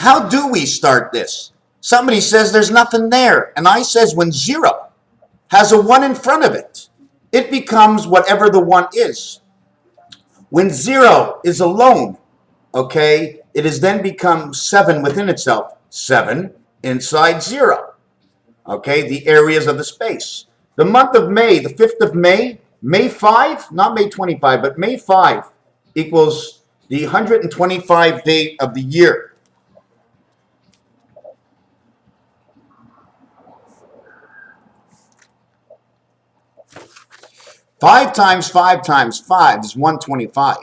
How do we start this? Somebody says there's nothing there. And I says when 0 has a 1 in front of it, it becomes whatever the 1 is. When 0 is alone, okay, it has then become 7 within itself. 7 inside 0. Okay, the areas of the space. The month of May, the 5th of May, May 5, not May 25, but May 5 equals the 125th day of the year. Five times 5 times 5 is 125.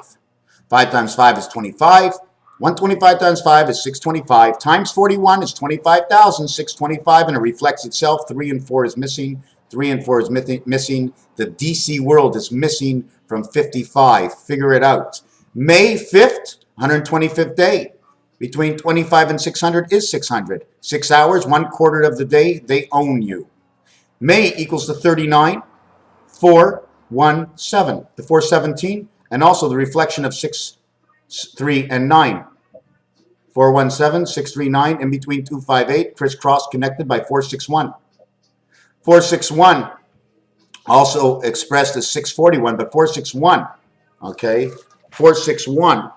5 times 5 is 25. 125 times 5 is 625. Times 41 is 25,625, and it reflects itself. 3 and 4 is missing. 3 and 4 is missing. The DC world is missing from 55. Figure it out. May 5th, 125th day. Between 25 and 600 is 600. 6 hours, 1/4 of the day, they own you. May equals to 39, 4, 1, 7. The 417, and also the reflection of 6, 3, and 9. 417, 639, in between 258, crisscross connected by 461. 461, also expressed as 641, but 461, okay, 461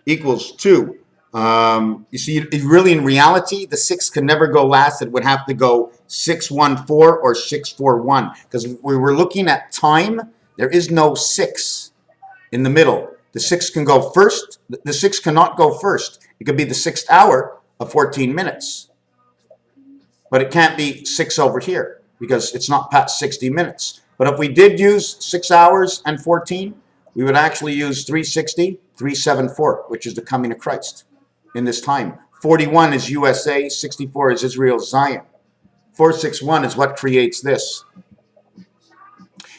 equals 2. You see, really in reality, the 6 can never go last. It would have to go 614 or 641, because we were looking at time. There is no 6 in the middle. The 6 can go first. The 6 cannot go first. It could be the 6th hour of 14 minutes. But it can't be 6 over here because it's not past 60 minutes. But if we did use 6 hours and 14, we would actually use 360, 374, which is the coming of Christ in this time. 41 is USA, 64 is Israel, Zion. 461 is what creates this.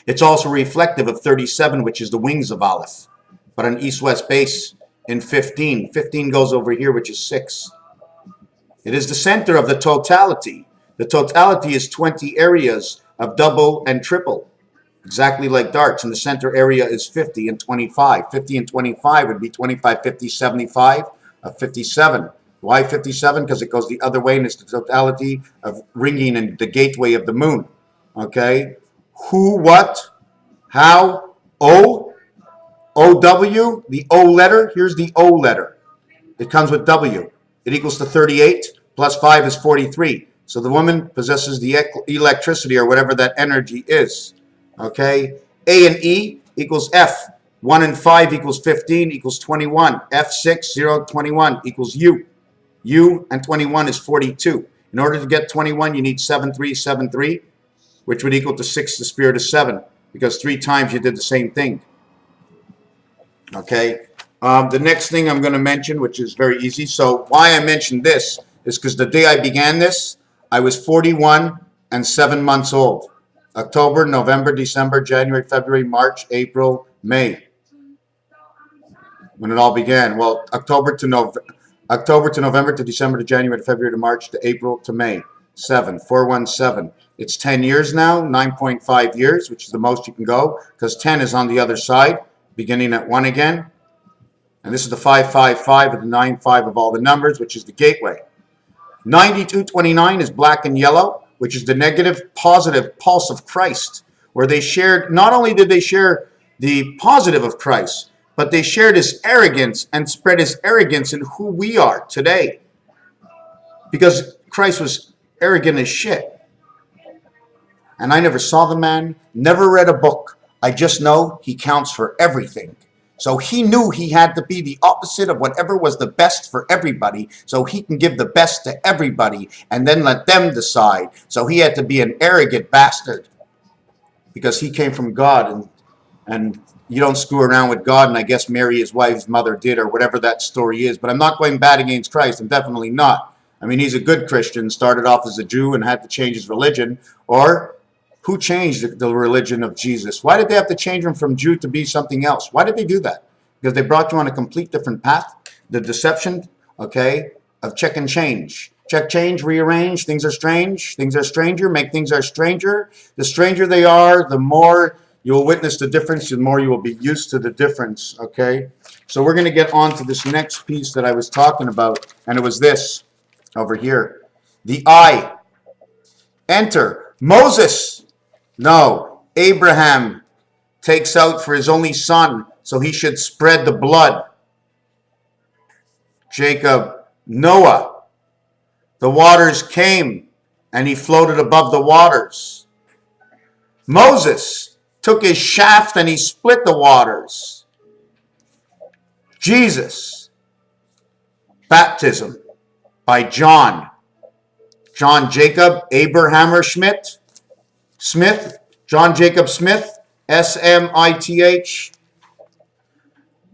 It's also reflective of 37, which is the wings of Aleph, but an east-west base in 15. 15 goes over here, which is 6. It is the center of the totality. The totality is 20 areas of double and triple, exactly like darts, and the center area is 50 and 25. 50 and 25 would be 25, 50, 75, 57. Why 57? Because it goes the other way, and it's the totality of ringing in the gateway of the moon. Okay? Who, what, how, O, OW, the O letter. Here's the O letter. It comes with W. It equals to 38, plus 5 is 43. So the woman possesses the electricity or whatever that energy is. Okay? A and E equals F. 1 and 5 equals 15 equals 21. F6, 0, 21 equals U. U and 21 is 42. In order to get 21, you need 7373, which would equal to 6, the spirit of 7, because 3 times you did the same thing. Okay? The next thing I'm going to mention, which is very easy. So why I mentioned this is because the day I began this, I was 41 and 7 months old. October, November, December, January, February, March, April, May. When it all began. Well, October to November to December to January to February to March to April to May. 7, 417. It's 10 years now, 9.5 years, which is the most you can go, because 10 is on the other side, beginning at 1 again. And this is the 555 and the 95 of all the numbers, which is the gateway. 9229 is black and yellow, which is the negative positive pulse of Christ, where they shared, not only did they share the positive of Christ, but they shared his arrogance and spread his arrogance in who we are today. Because Christ was arrogant as shit. And I never saw the man, never read a book. I just know he counts for everything. So he knew he had to be the opposite of whatever was the best for everybody, so he can give the best to everybody and then let them decide. So he had to be an arrogant bastard because he came from God, and you don't screw around with God, and I guess Mary, his wife's mother, did, or whatever that story is. But I'm not going bad against Christ. I'm definitely not. I mean, he's a good Christian, started off as a Jew and had to change his religion. Or who changed the religion of Jesus? Why did they have to change him from Jew to be something else? Why did they do that? Because they brought you on a complete different path. The deception, okay, of check and change. Check, change, rearrange. Things are strange. Things are stranger. Make things are stranger. The stranger they are, the more you will witness the difference, the more you will be used to the difference, okay? So we're going to get on to this next piece that I was talking about, and it was this. over here. The I. Enter. Moses. No. Abraham takes out for his only son, so he should spread the blood. Jacob. Noah. The waters came, and he floated above the waters. Moses took his shaft and he split the waters. Jesus. Baptism by John. John Jacob Abraham Smith. John Jacob Smith. S-M-I-T-H.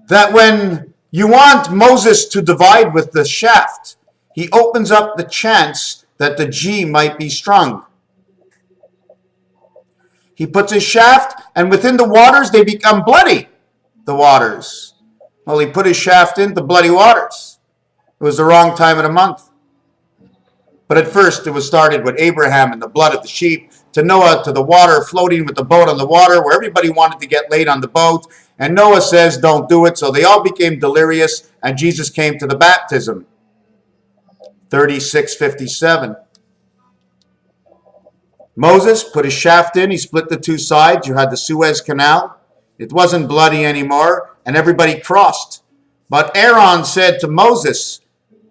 That when you want Moses to divide with the shaft, he opens up the chance that the G might be strung. He puts his shaft, and within the waters, they become bloody, the waters. Well, he put his shaft in the bloody waters. It was the wrong time of the month. But at first, it was started with Abraham and the blood of the sheep, to Noah, to the water, floating with the boat on the water, where everybody wanted to get laid on the boat. And Noah says, don't do it. So they all became delirious, and Jesus came to the baptism. 36:57. Moses put his shaft in. He split the two sides. You had the Suez Canal. It wasn't bloody anymore, and everybody crossed. But Aaron said to Moses,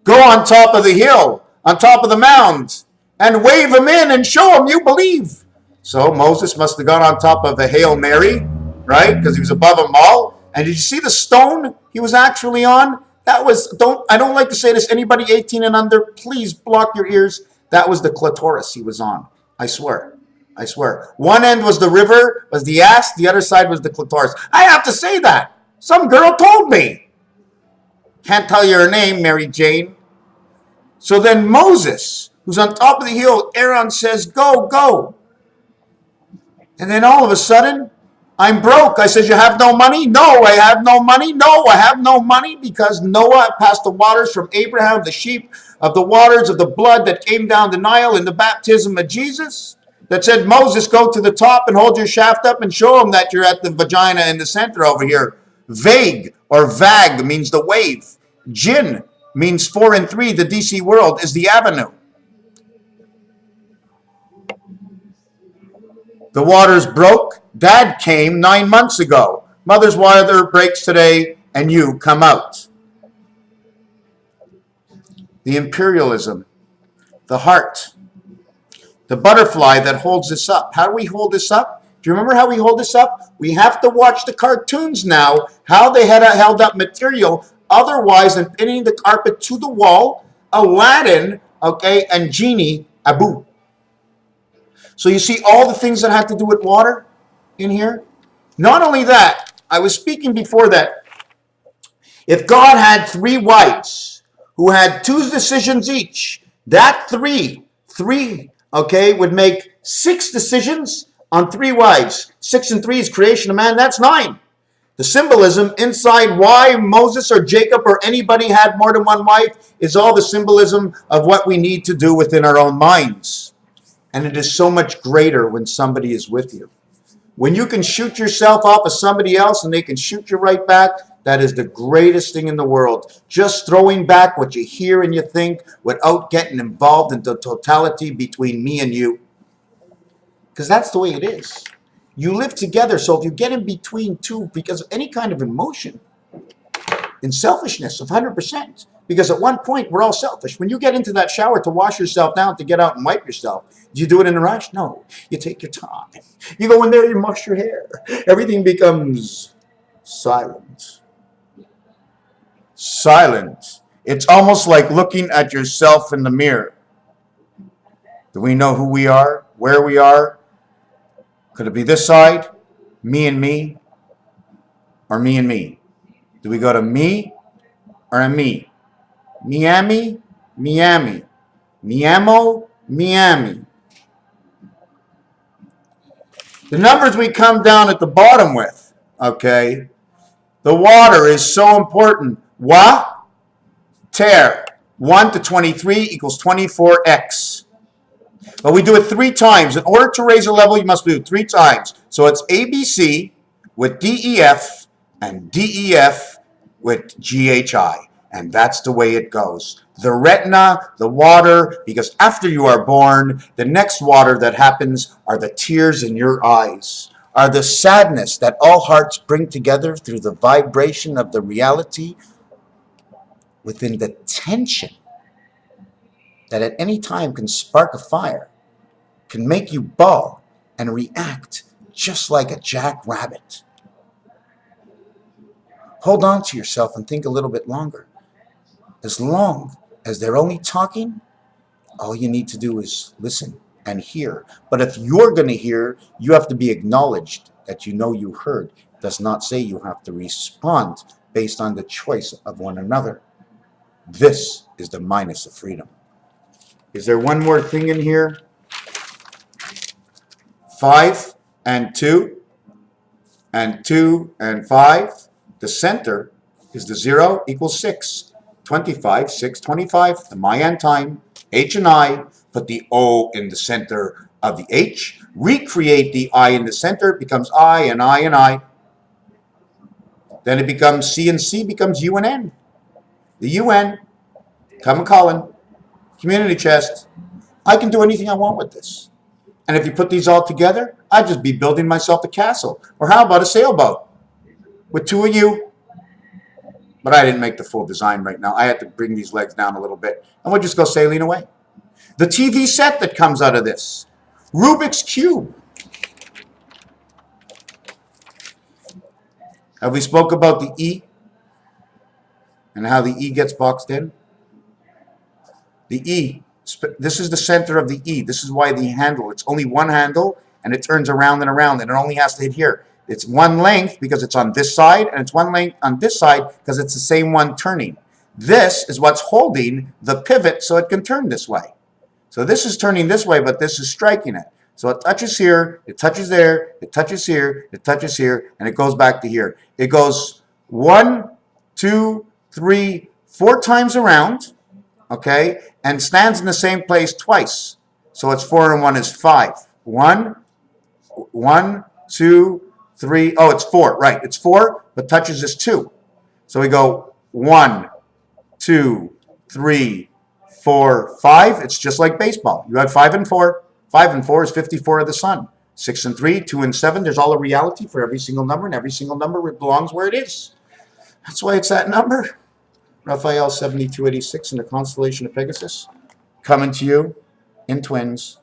go on top of the hill, on top of the mound, and wave them in and show them you believe. So Moses must have gone on top of the Hail Mary, right? Because he was above them all. And did you see the stone he was actually on? That was, I don't like to say this, anybody 18 and under, please block your ears. That was the clitoris he was on. I swear. I swear. One end was the river, was the ass. The other side was the clitoris. I have to say that. Some girl told me. Can't tell you her name, Mary Jane. So then Moses, who's on top of the hill, Aaron says, go, go. And then all of a sudden, I'm broke. I says, you have no money? No, I have no money. No, I have no money, because Noah passed the waters from Abraham, the sheep of the waters of the blood that came down the Nile in the baptism of Jesus, that said, Moses, go to the top and hold your shaft up and show them that you're at the vagina in the center over here. Vague or vag means the wave. Jinn means 4 and 3. The DC world is the avenue. The waters broke. Dad came 9 months ago. Mother's water breaks today, and you come out. The imperialism, the heart, the butterfly that holds this up. How do we hold this up? Do you remember how we hold this up? We have to watch the cartoons now, how they had held up material, otherwise than pinning the carpet to the wall, Aladdin, okay, and Genie, Abu. So you see all the things that have to do with water in here? Not only that, I was speaking before that, if God had 3 wives who had 2 decisions each, that three, okay, would make 6 decisions on 3 wives. 6 and 3 is creation of man, that's 9. The symbolism inside why Moses or Jacob or anybody had more than 1 wife is all the symbolism of what we need to do within our own minds. And it is so much greater when somebody is with you. When you can shoot yourself off of somebody else and they can shoot you right back, that is the greatest thing in the world. Just throwing back what you hear and you think without getting involved in the totality between me and you. Because that's the way it is. You live together, so if you get in between two because of any kind of emotion, in selfishness of 100%, because at one point we're all selfish. When you get into that shower to wash yourself down, to get out and wipe yourself, do you do it in a rush? No. You take your time. You go in there, you wash your hair. Everything becomes silent. Silent. It's almost like looking at yourself in the mirror. Do we know who we are? Where we are? Could it be this side? Me and me? Or me and me? Do we go to me or a me? Miami, Miami. Miamo, Miami. The numbers we come down at the bottom with, okay, the water is so important. Wa, ter. 1 to 23 equals 24x. But we do it 3 times. In order to raise a level, you must do it 3 times. So it's ABC with DEF and DEF with GHI. And that's the way it goes. the retina, the water, because after you are born, the next water that happens are the tears in your eyes, are the sadness that all hearts bring together through the vibration of the reality within the tension that at any time can spark a fire, can make you bawl and react just like a jackrabbit. Hold on to yourself and think a little bit longer. As long as they're only talking, all you need to do is listen and hear. But if you're going to hear, you have to be acknowledged that you know you heard. It does not say you have to respond based on the choice of one another. This is the minus of freedom. Is there one more thing in here? 5 and 2 and 2 and 5. The center is the 0 equals 6. 25, 6, 25. The Mayan time, H and I. Put the O in the center of the H. Recreate the I in the center. It becomes I and I and I. Then it becomes C, and C becomes U and N. The UN, come and Colin, community chest. I can do anything I want with this. And if you put these all together, I'd just be building myself a castle. Or how about a sailboat with 2 of you? But I didn't make the full design right now. I had to bring these legs down a little bit. And we'll just go sailing away. The TV set that comes out of this. Rubik's Cube. Have we spoke about the E? And how the E gets boxed in? The E. This is the center of the E. This is why the handle. It's only one handle. And it turns around and around. And it only has to hit here. It's one length because it's on this side, and it's one length on this side because it's the same one turning. This is what's holding the pivot so it can turn this way. So this is turning this way, but this is striking it. So it touches here, it touches there, it touches here, it touches here, and it goes back to here. It goes 1, 2, 3, 4 times around, okay, and stands in the same place twice. So it's 4 and 1 is 5. 1, 2, 3, oh, it's 4, right. It's 4, but touches is 2. So we go 1, 2, 3, 4, 5. It's just like baseball. You had 5 and 4. 5 and 4 is 54 of the sun. 6 and 3, 2 and 7. There's all a reality for every single number, and every single number belongs where it is. That's why it's that number. Raphael 7286 in the constellation of Pegasus. Coming to you in twins.